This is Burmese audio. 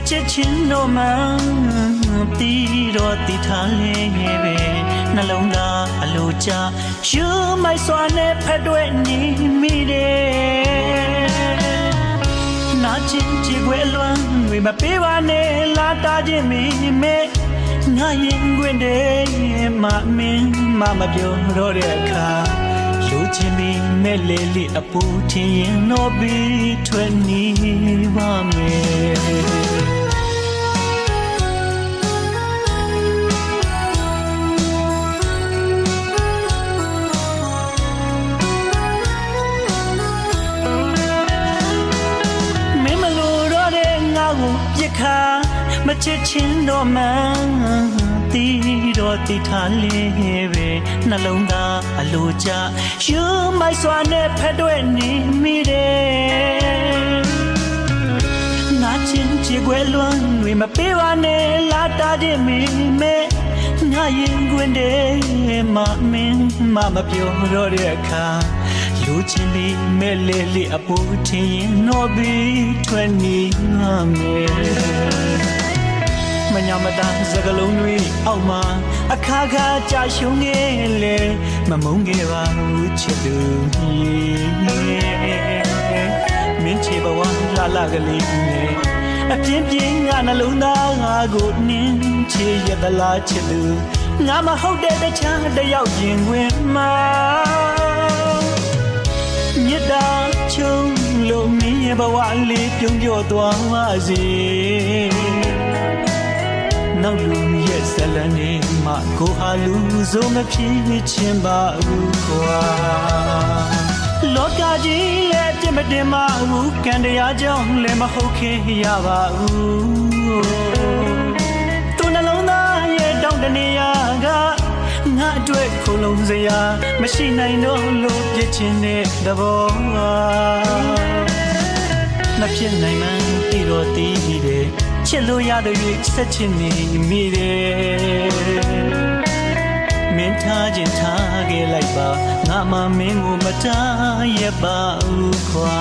ချစ်ချင်တော့မှတီးတော့တီထားလေပဲနှလုံးသားအလိုချယူမိုက်စွာနဲ့ဖက်တွဲနေမိတယ်နာချင်ချစ်ွယ်လွမ်းတွေမပေးပါနဲ့လာတာချင်းမိမဲငါရင်ခွင်တဲ့မမင်းမပြောတော့တဲ့အခါလူချင်းမိမဲ့လေလေအပူထင်ရင်တော့ပြီးထွက်နေပါမယ်ပြခါမချစ်ချင်းတော့မှတီးတော့တီထားလေပဲနှလုံးသားအလိုချယူမိုက်စွာနဲ့ဖက်တွဲနေမိတယ်ငါချင်းချစ်ွယ်လွမ်းတွေမပေးပါနဲ့လာတာတဲ့မိမဲငါရင်ခွင်တဲ့မမင်းမပြောတော့တဲ့အခါလူချင်းလေးမဲ့လေလေအပူထင်ရင်တော့ပြီးထွက်နေမယ်မညာမတန်စကလုံးတွေအောက်မှာအခါခါကြာရှုံးနေလေမမုန်းခဲ့ပါဘူးချစ်သူမင်းချေဘဝလာလာကလေးနဲ့အပြင်းပြင်းငါနှလုံးသားငါကိုနင်းချေရသလားချစ်သူငါမဟုတ်တဲ့တခြားတယောက်ရင်ခွင်မှာမြတ်တာချုံလို့မင်းရဲ့ဘဝလေးပြုံးပြောသွားပါစေနောက်လူရဲ့ဇလနေမှာကိုဟာလူဆိုမဖြစ်ချင်ပါဘူးကွာလောကကြီးလည်းပြစ်မတင်ပါဘူးကံတရားကြောင့်လည်းမဟုတ်ခင်ရပါဘူးသူနှလုံးသားရဲ့တောင်းတနေရကငါအတွက်ခုလုံးစရာမရှိနိုင်တော့လို့ပြစ်ချင်တဲ့သဘောမဖြစ်နိုင်မှန်းသိတော့သိတယ်ချစ်လို့ရတဲ့၍ဆက်ချင်နေမိတယ်မင်းထားခြင်းထားခဲ့လိုက်ပါငါမှမင်းကိုမတားရပါဘူးခွာ